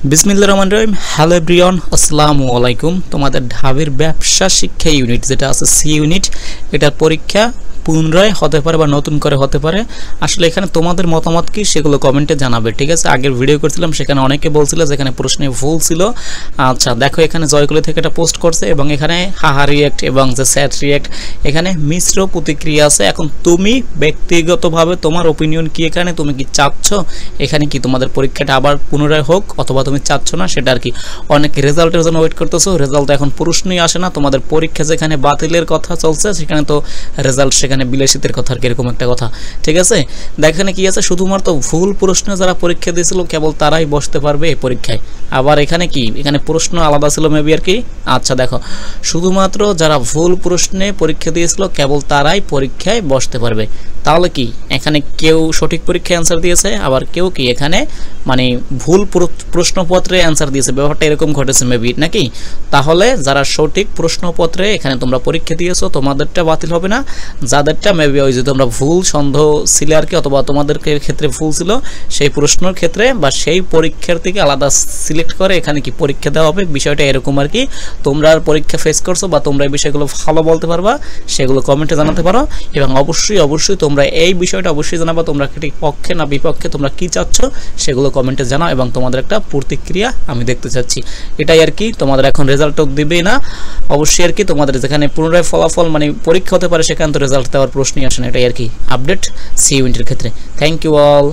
বিসমিল্লাহির রহমানির রহিম। Hello everyone, আসসালামু আলাইকুম। তোমাদের ঢাবির ব্যবসা শিক্ষা ইউনিট যেটা আছে সি ইউনিট, এটার পরীক্ষা পুনরায় হতে পারে বা নতুন করে হতে পারে। আসলে এখানে তোমাদের মতামত কি সেগুলো কমেন্টে জানাবে, ঠিক আছে? আগের ভিডিও করছিলাম, সেখানে অনেকে বলছিল যে এখানে প্রশ্নে ভুল ছিল। আচ্ছা দেখো, এখানে জয়কলি থেকে এটা পোস্ট করছে এবং এখানে হাহা রিয়েক্ট এবং যে স্যাড রিয়েক্ট, এখানে মিশ্র প্রতিক্রিয়া আছে। এখন তুমি ব্যক্তিগতভাবে তোমার ওপিনিয়ন কি, এখানে তুমি কি চাচ্ছ এখানে কি তোমাদের পরীক্ষাটা আবার পুনরায় হোক, অথবা তুমি চাচ্ছ না সেটা আর কি। অনেকে রেজাল্টের জন্য ওয়েট করতেছো, রেজাল্ট এখন প্রশ্নই আসে না। তোমাদের পরীক্ষা যেখানে বাতিলের কথা চলছে সেখানে তো রেজাল্ট সেখানে বিলাসিতের কথা, এরকম একটা কথা, ঠিক আছে? দেখেন কি আছে, শুধুমাত্র ভুল প্রশ্নে যারা পরীক্ষা দিয়েছিল কেবল তারাই বসতে পারবে এই পরীক্ষায়। আবার এখানে কি, এখানে প্রশ্ন আলাদা ছিল মেবি আর কি। আচ্ছা দেখো, শুধুমাত্র যারা ভুল প্রশ্নে পরীক্ষা দিয়েছিল কেবল তারাই পরীক্ষায় বসতে পারবে। তাহলে কি এখানে কেউ সঠিক পরীক্ষায় অ্যান্সার দিয়েছে, আবার কেউ কি এখানে মানে ভুল প্রশ্নপত্রে অ্যান্সার দিয়েছে, ব্যাপারটা এরকম ঘটেছে মেবি নাকি? তাহলে যারা সঠিক প্রশ্নপত্রে এখানে তোমরা পরীক্ষা দিয়েছো তোমাদেরটা বাতিল হবে না, যাদেরটা মেবি ওই যে তোমরা ভুল সন্দেহ ছিল আর কি, অথবা তোমাদের ক্ষেত্রে ভুল ছিল সেই প্রশ্নের ক্ষেত্রে বা সেই পরীক্ষার থেকে আলাদা সিলেক্ট করে এখানে কি পরীক্ষা দেওয়া হবে। বিষয়টা এরকম আর কি। তোমরা পরীক্ষা ফেস করছো বা তোমরা এই বিষয়গুলো ভালো বলতে পারবা, সেগুলো কমেন্টে জানাতে পারো। এবং অবশ্যই তোমরা এই বিষয়টা অবশ্যই জানাবা, তোমরা ঠিক পক্ষে না বিপক্ষে, তোমরা কি চাচ্ছ সেগুলো কমেন্টে জানাও এবং তোমাদের একটা প্রতিক্রিয়া আমি দেখতে চাচ্ছি। এটাই আর কি। তোমাদের এখন রেজাল্টও দিবে না অবশ্যই আর কি। তোমাদের যেখানে পুনরায় ফলাফল মানে পরীক্ষা হতে পারে সেখানে তো রেজাল্ট দেওয়ার প্রশ্নই আসে না। এটাই আর কি আপডেট সি ইউনিটের ক্ষেত্রে। Thank you all.